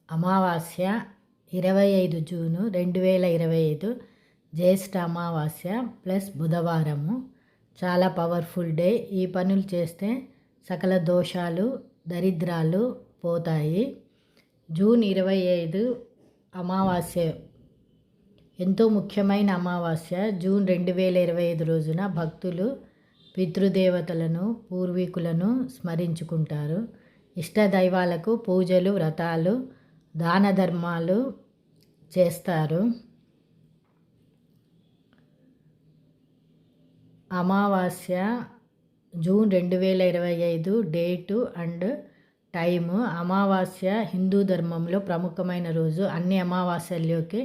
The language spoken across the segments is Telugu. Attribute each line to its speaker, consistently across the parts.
Speaker 1: అమావాస్య 25 జూను 2025 జ్యేష్ఠ అమావాస్య ప్లస్ బుధవారము. చాలా పవర్ఫుల్ డే. ఈ పనులు చేస్తే సకల దోషాలు దరిద్రాలు పోతాయి. జూన్ 25 అమావాస్య ఎంతో ముఖ్యమైన అమావాస్య. జూన్ 2025 రోజున భక్తులు పితృదేవతలను పూర్వీకులను స్మరించుకుంటారు. ఇష్టదైవాలకు పూజలు వ్రతాలు దాన ధర్మాలు చేస్తారు. అమావాస్య జూన్ 2025 డేటు అండ్ టైము. అమావాస్య హిందూ ధర్మంలో ప్రముఖమైన రోజు. అన్ని అమావాస్యల్లోకి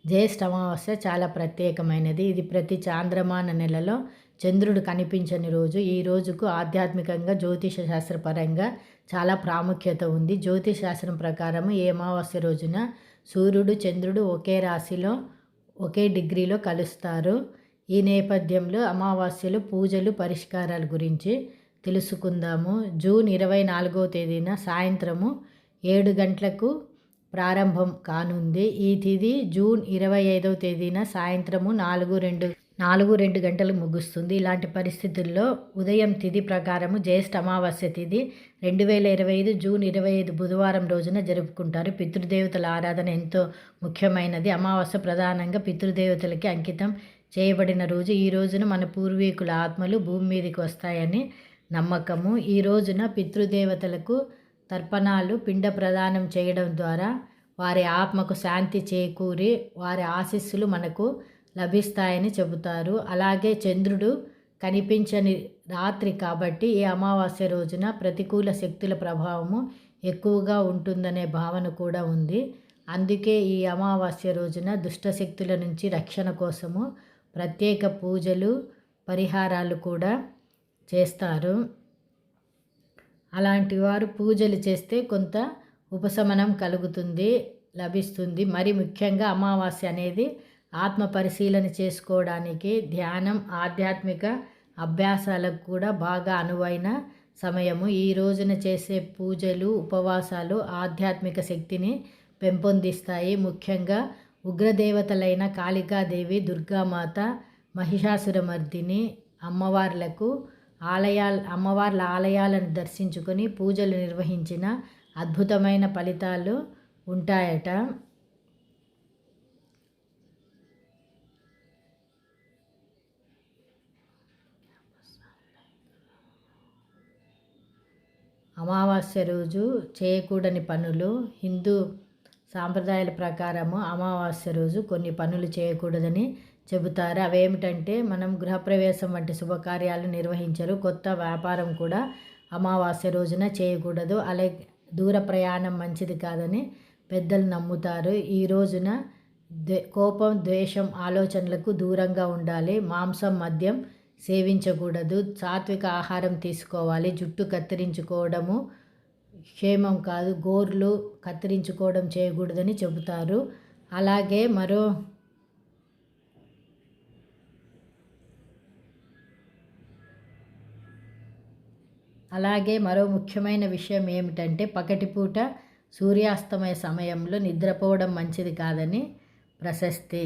Speaker 1: జ్యేష్ఠ అమావాస్య చాలా ప్రత్యేకమైనది. ఇది ప్రతి చాంద్రమాన నెలలో చంద్రుడు కనిపించని రోజు. ఈ రోజుకు ఆధ్యాత్మికంగా జ్యోతిష శాస్త్రపరంగా చాలా ప్రాముఖ్యత ఉంది. జ్యోతిష శాస్త్రం ప్రకారం ఈ అమావాస్య రోజున సూర్యుడు చంద్రుడు ఒకే రాశిలో ఒకే డిగ్రీలో కలుస్తారు. ఈ నేపథ్యంలో అమావాస్యలు పూజలు పరిష్కారాల గురించి తెలుసుకుందాము. జూన్ 24వ తేదీన సాయంత్రము 7 గంటలకు ప్రారంభం కానుంది. ఈ తిథి జూన్ 25వ తేదీన సాయంత్రము 4:02 గంటలకు ముగుస్తుంది. ఇలాంటి పరిస్థితుల్లో ఉదయం తిథి ప్రకారము జ్యేష్ఠ అమావాస్య తిథి 2025 జూన్ 25 బుధవారం రోజున జరుపుకుంటారు. పితృదేవతల ఆరాధన ఎంతో ముఖ్యమైనది. అమావాస్య ప్రధానంగా పితృదేవతలకి అంకితం చేయబడిన రోజు. ఈ రోజున మన పూర్వీకుల ఆత్మలు భూమి మీదకి వస్తాయని నమ్మకము. ఈ రోజున పితృదేవతలకు తర్పణాలు పిండ ప్రదానం చేయడం ద్వారా వారి ఆత్మకు శాంతి చేకూరి వారి ఆశీస్సులు మనకు లభిస్తాయని చెబుతారు. అలాగే చంద్రుడు కనిపించని రాత్రి కాబట్టి ఈ అమావాస్య రోజున ప్రతికూల శక్తుల ప్రభావము ఎక్కువగా ఉంటుందనే భావన కూడా ఉంది. అందుకే ఈ అమావాస్య రోజున దుష్టశక్తుల నుంచి రక్షణ కోసము ప్రత్యేక పూజలు పరిహారాలు కూడా చేస్తారు. అలాంటి వారు పూజలు చేస్తే కొంత ఉపశమనం లభిస్తుంది. మరి ముఖ్యంగా అమావాస్య అనేది ఆత్మ పరిశీలన చేసుకోవడానికి, ధ్యానం, ఆధ్యాత్మిక అభ్యాసాలకు కూడా బాగా అనువైన సమయము. ఈ రోజున చేసే పూజలు ఉపవాసాలు ఆధ్యాత్మిక శక్తిని పెంపొందిస్తాయి. ముఖ్యంగా ఉగ్రదేవతలైన కాళికాదేవి, దుర్గామాత, మహిషాసురమర్దిని అమ్మవార్ల ఆలయాలను దర్శించుకొని పూజలు నిర్వహించిన అద్భుతమైన ఫలితాలు ఉంటాయట. అమావాస్య రోజు చేయకూడని పనులు. హిందూ సాంప్రదాయాల ప్రకారము అమావాస్య రోజు కొన్ని పనులు చేయకూడదని చెబుతారు. అవేమిటంటే మనం గృహప్రవేశం వంటి శుభకార్యాలు నిర్వహించరు. కొత్త వ్యాపారం కూడా అమావాస్య రోజున చేయకూడదు. అలాగే దూర ప్రయాణం మంచిది కాదని పెద్దలు నమ్ముతారు. ఈ రోజున కోపం, ద్వేషం, ఆలోచనలకు దూరంగా ఉండాలి. మాంసం, మద్యం సేవించకూడదు. సాత్విక ఆహారం తీసుకోవాలి. జుట్టు కత్తిరించుకోవడము క్షేమం కాదు. గోర్లు కత్తిరించుకోవడం చేయకూడదని చెబుతారు. అలాగే మరో ముఖ్యమైన విషయం ఏమిటంటే పగటిపూట సూర్యాస్తమయ సమయంలో నిద్రపోవడం మంచిది కాదని ప్రశస్తి.